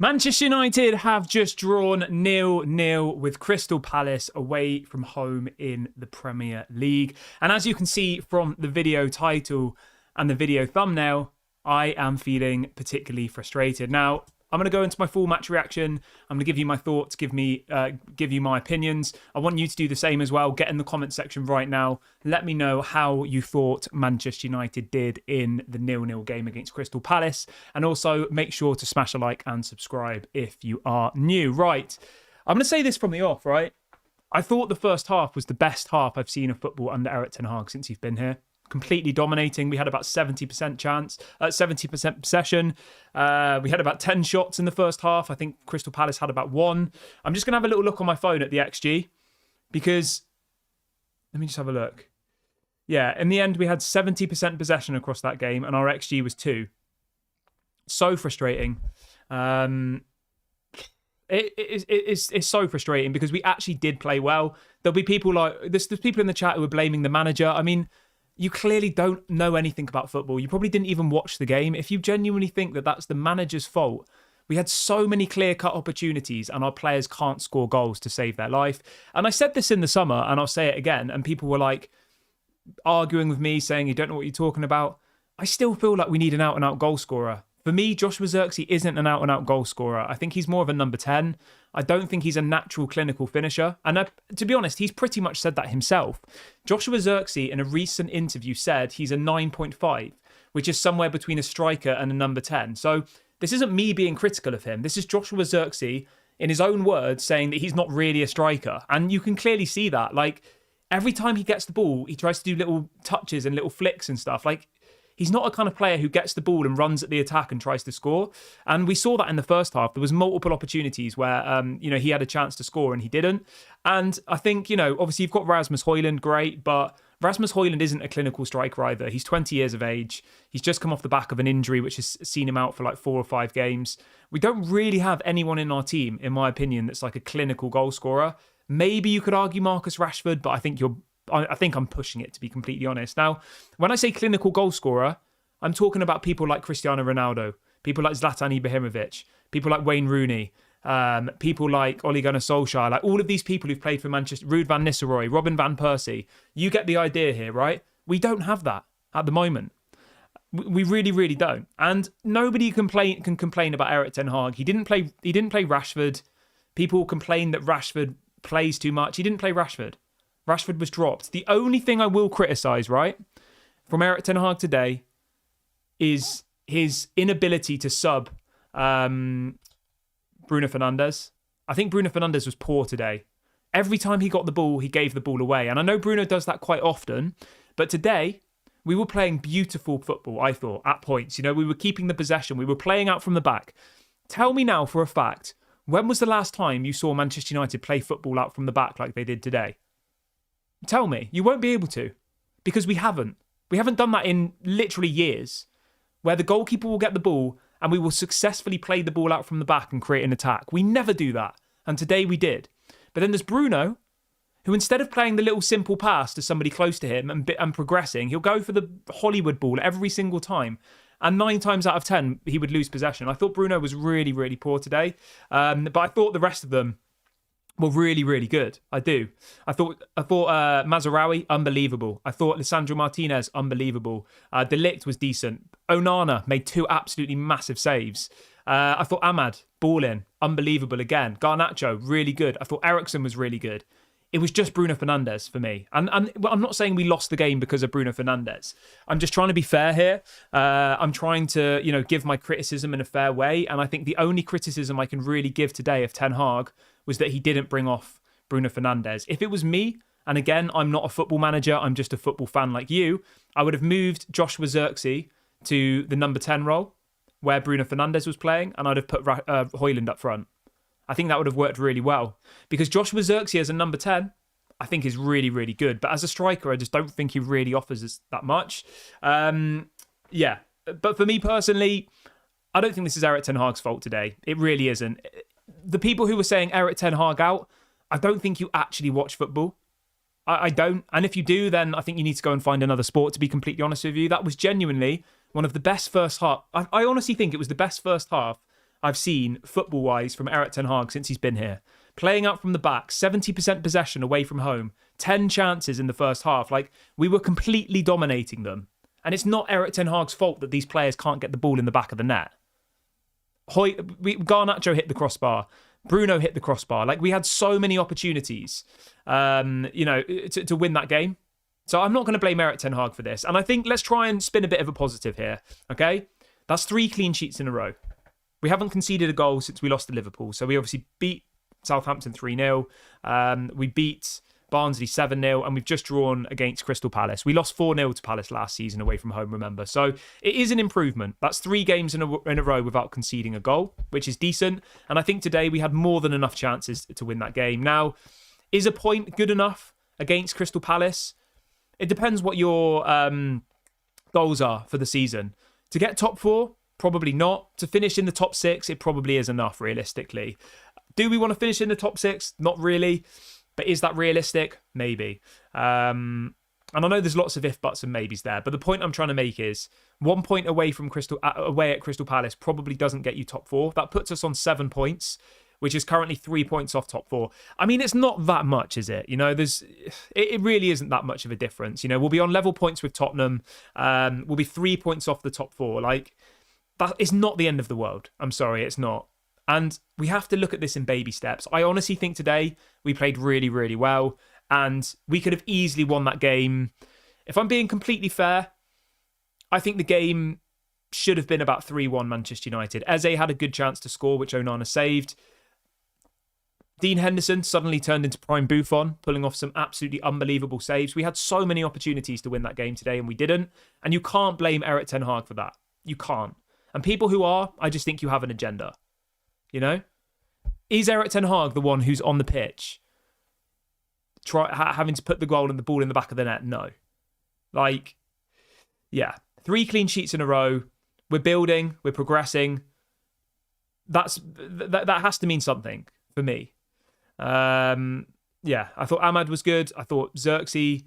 Manchester United have just drawn 0-0 with Crystal Palace away from home in the Premier League. And as you can see from the video title and the video thumbnail, I am feeling particularly frustrated. Now, I'm going to go into my full match reaction. I'm going to give you my thoughts, give you my opinions. I want you to do the same as well. Get in the comment section right now. Let me know how you thought Manchester United did in the 0-0 game against Crystal Palace. And also make sure to smash a like and subscribe if you are new. Right, I'm going to say this from the off, right? I thought the first half was the best half I've seen of football under Erik ten Hag since he's been here. Completely dominating. We had about 70% chance, 70% possession. We had about 10 shots in the first half. I think Crystal Palace had about 1. I'm just going to have a little look on my phone at the XG because, let me just have a look. Yeah, in the end, we had 70% possession across that game and our XG was 2. So frustrating. It's so frustrating because we actually did play well. There'll be people like, there's people in the chat who are blaming the manager. I mean, you clearly don't know anything about football. You probably didn't even watch the game. If you genuinely think that that's the manager's fault, we had so many clear-cut opportunities and our players can't score goals to save their life. And I said this in the summer and I'll say it again. And people were like arguing with me saying, you don't know what you're talking about. I still feel like we need an out-and-out goal scorer. For me, Joshua Zirkzee isn't an out-and-out goal scorer. I think he's more of a number 10. I don't think he's a natural clinical finisher. And to be honest, he's pretty much said that himself. Joshua Zirkzee, in a recent interview, said he's a 9.5, which is somewhere between a striker and a number 10. So this isn't me being critical of him. This is Joshua Zirkzee, in his own words, saying that he's not really a striker. And you can clearly see that. Like, every time he gets the ball, he tries to do little touches and little flicks and stuff. Like, he's not a kind of player who gets the ball and runs at the attack and tries to score. And we saw that in the first half. There was multiple opportunities where, he had a chance to score and he didn't. And I think, obviously you've got Rasmus Højlund, great, but Rasmus Højlund isn't a clinical striker either. He's 20 years of age. He's just come off the back of an injury, which has seen him out for like 4 or 5 games. We don't really have anyone in our team, in my opinion, that's like a clinical goal scorer. Maybe you could argue Marcus Rashford, but I think I'm pushing it, to be completely honest. Now, when I say clinical goal scorer, I'm talking about people like Cristiano Ronaldo, people like Zlatan Ibrahimovic, people like Wayne Rooney, people like Ole Gunnar Solskjaer, like all of these people who've played for Manchester, Ruud van Nistelrooy, Robin van Persie. You get the idea here, right? We don't have that at the moment. We really, really don't. And nobody can complain about Erik ten Hag. He didn't play Rashford. People complain that Rashford plays too much. He didn't play Rashford. Rashford was dropped. The only thing I will criticise, right, from Erik ten Hag today is his inability to sub Bruno Fernandes. I think Bruno Fernandes was poor today. Every time he got the ball, he gave the ball away. And I know Bruno does that quite often, but today we were playing beautiful football, I thought, at points. We were keeping the possession. We were playing out from the back. Tell me now for a fact, when was the last time you saw Manchester United play football out from the back like they did today? Tell me. You won't be able to, because we haven't. We haven't done that in literally years, where the goalkeeper will get the ball and we will successfully play the ball out from the back and create an attack. We never do that. And today we did. But then there's Bruno, who instead of playing the little simple pass to somebody close to him and progressing, he'll go for the Hollywood ball every single time. And 9 times out of 10, he would lose possession. I thought Bruno was really, really poor today. But I thought the rest of them were really, really good. I do. I thought Mazraoui, unbelievable. I thought Lisandro Martinez, unbelievable. De Ligt was decent. Onana made 2 absolutely massive saves. I thought Ahmad, ball in, unbelievable again. Garnacho, really good. I thought Eriksen was really good. It was just Bruno Fernandes for me. And I'm not saying we lost the game because of Bruno Fernandes. I'm just trying to be fair here. I'm trying to, give my criticism in a fair way. And I think the only criticism I can really give today of Ten Hag was that he didn't bring off Bruno Fernandes. If it was me, and again, I'm not a football manager, I'm just a football fan like you, I would have moved Joshua Zirkzee to the number 10 role where Bruno Fernandes was playing, and I'd have put Højlund up front. I think that would have worked really well. Because Joshua Zirkzee as a number 10, I think is really, really good. But as a striker, I just don't think he really offers us that much. Yeah. But for me personally, I don't think this is Erik ten Hag's fault today. It really isn't. The people who were saying Erik ten Hag out, I don't think you actually watch football. I don't. And if you do, then I think you need to go and find another sport, to be completely honest with you. That was genuinely one of the best first half. I honestly think it was the best first half I've seen football-wise from Erik ten Hag since he's been here. Playing out from the back, 70% possession away from home, 10 chances in the first half. Like, we were completely dominating them. And it's not Erik ten Hag's fault that these players can't get the ball in the back of the net. Garnacho hit the crossbar. Bruno hit the crossbar. Like, we had so many opportunities, to win that game. So I'm not going to blame Erik ten Hag for this. And I think let's try and spin a bit of a positive here, okay? That's 3 clean sheets in a row. We haven't conceded a goal since we lost to Liverpool. So we obviously beat Southampton 3-0. We beat Barnsley 7-0, and we've just drawn against Crystal Palace. We lost 4-0 to Palace last season away from home, remember? So it is an improvement. That's 3 games in a row without conceding a goal, which is decent. And I think today we had more than enough chances to win that game. Now, is a point good enough against Crystal Palace? It depends what your goals are for the season. To get top 4? Probably not. To finish in the top 6, it probably is enough, realistically. Do we want to finish in the top 6? Not really. But is that realistic? Maybe. And I know there's lots of if, buts and maybes there. But the point I'm trying to make is 1 point away at Crystal Palace probably doesn't get you top 4. That puts us on 7 points, which is currently 3 points off top 4. I mean, it's not that much, is it? It really isn't that much of a difference. We'll be on level points with Tottenham. We'll be 3 points off the top 4. Like, that is not the end of the world. I'm sorry, it's not. And we have to look at this in baby steps. I honestly think today we played really, really well. And we could have easily won that game. If I'm being completely fair, I think the game should have been about 3-1 Manchester United. Eze had a good chance to score, which Onana saved. Dean Henderson suddenly turned into prime Buffon, pulling off some absolutely unbelievable saves. We had so many opportunities to win that game today, and we didn't. And you can't blame Erik ten Hag for that. You can't. And people who are, I just think you have an agenda. Is Erik ten Hag the one who's on the pitch having to put the goal and the ball in the back of the net? No. 3 clean sheets in a row. We're building. We're progressing. That has to mean something for me. I thought Ahmad was good. I thought Xerxes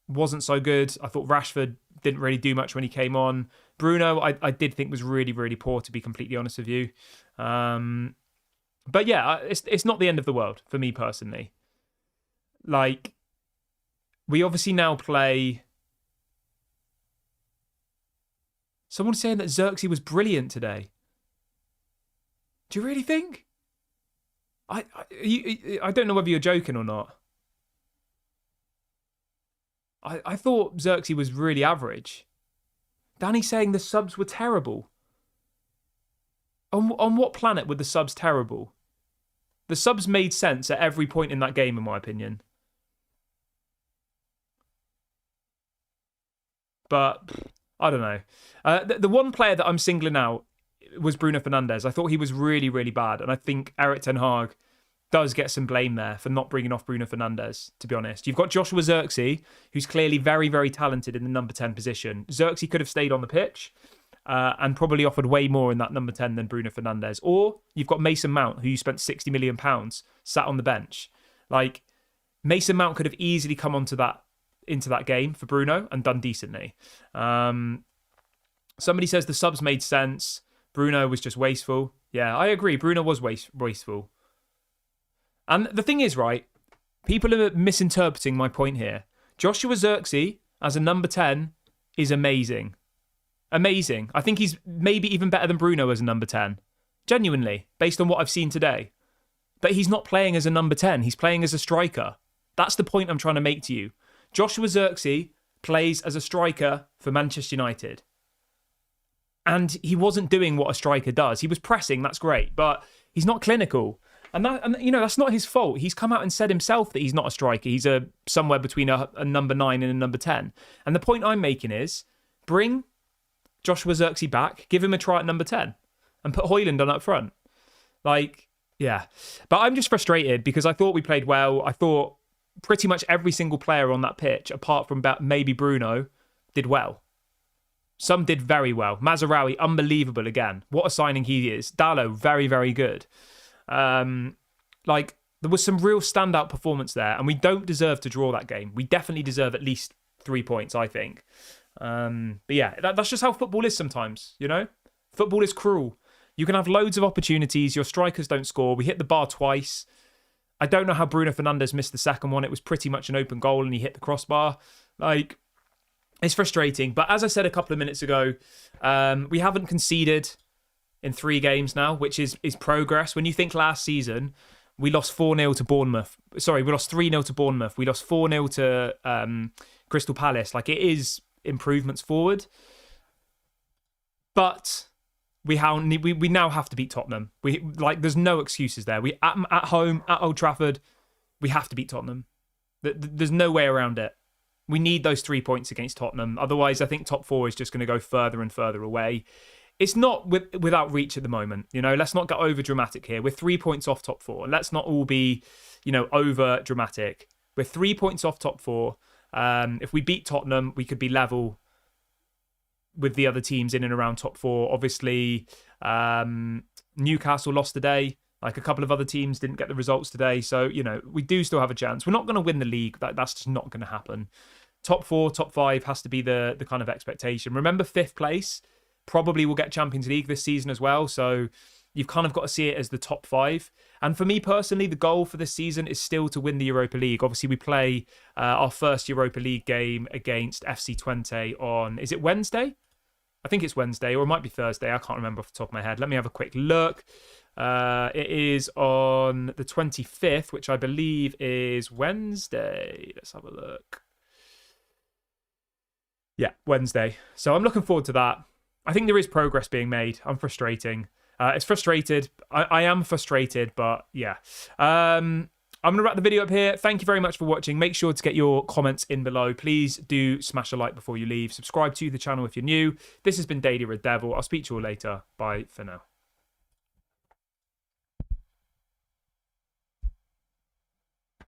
wasn't so good. I thought Rashford didn't really do much when he came on. Bruno, I did think was really, really poor, to be completely honest with you. But yeah, it's not the end of the world for me personally. We obviously now play. Someone's saying that Xerxes was brilliant today. Do you really think? I don't know whether you're joking or not. I thought Xerxes was really average. Danny's saying the subs were terrible. On what planet were the subs terrible? The subs made sense at every point in that game, in my opinion. But I don't know. The one player that I'm singling out was Bruno Fernandes. I thought he was really, really bad. And I think Erik ten Hag does get some blame there for not bringing off Bruno Fernandes, to be honest. You've got Joshua Xerxes, who's clearly very, very talented in the number 10 position. Xerxes could have stayed on the pitch and probably offered way more in that number 10 than Bruno Fernandes. Or you've got Mason Mount, who you spent £60 million, sat on the bench. Mason Mount could have easily come into that game for Bruno and done decently. Somebody says the subs made sense. Bruno was just wasteful. Yeah, I agree. Bruno was wasteful. And the thing is, right, people are misinterpreting my point here. Joshua Xerxes as a number 10 is amazing. Amazing. I think he's maybe even better than Bruno as a number 10. Genuinely, based on what I've seen today. But he's not playing as a number 10. He's playing as a striker. That's the point I'm trying to make to you. Joshua Xerxes plays as a striker for Manchester United. And he wasn't doing what a striker does. He was pressing, that's great, but he's not clinical. And that's not his fault. He's come out and said himself that he's not a striker. He's somewhere between a number 9 and a number 10. And the point I'm making is, bring Joshua Xerxes back, give him a try at number 10, and put Højlund on up front. Yeah. But I'm just frustrated because I thought we played well. I thought pretty much every single player on that pitch, apart from maybe Bruno, did well. Some did very well. Mazraoui, unbelievable again. What a signing he is. Dalot, very, very good. There was some real standout performance there, and we don't deserve to draw that game. We definitely deserve at least 3 points, I think. But yeah, that's just how football is sometimes, Football is cruel. You can have loads of opportunities. Your strikers don't score. We hit the bar twice. I don't know how Bruno Fernandes missed the second one. It was pretty much an open goal and he hit the crossbar. Like, it's frustrating. But as I said a couple of minutes ago, we haven't conceded in 3 games now, which is progress. When you think last season, we lost 4-0 to Bournemouth. Sorry, we lost 3-0 to Bournemouth. We lost 4-0 to Crystal Palace. Like, it is improvements forward. But we now have to beat Tottenham. There's no excuses there. We at home, at Old Trafford, we have to beat Tottenham. There's no way around it. We need those 3 points against Tottenham. Otherwise, I think top 4 is just going to go further and further away. It's not without reach at the moment. Let's not get over dramatic here. We're 3 points off top 4. Let's not all be, over dramatic. We're 3 points off top 4. If we beat Tottenham, we could be level with the other teams in and around top 4. Obviously, Newcastle lost today. Like, a couple of other teams didn't get the results today. So, we do still have a chance. We're not going to win the league. That's just not going to happen. Top 4, top 5 has to be the kind of expectation. Remember, 5th place probably will get Champions League this season as well. So you've kind of got to see it as the top 5. And for me personally, the goal for this season is still to win the Europa League. Obviously, we play our first Europa League game against FC Twente on, is it Wednesday? I think it's Wednesday, or it might be Thursday. I can't remember off the top of my head. Let me have a quick look. It is on the 25th, which I believe is Wednesday. Let's have a look. Yeah, Wednesday. So I'm looking forward to that. I think there is progress being made. I'm frustrating. It's frustrated. I am frustrated, but yeah. I'm going to wrap the video up here. Thank you very much for watching. Make sure to get your comments in below. Please do smash a like before you leave. Subscribe to the channel if you're new. This has been Daily Red Devil. I'll speak to you all later. Bye for now.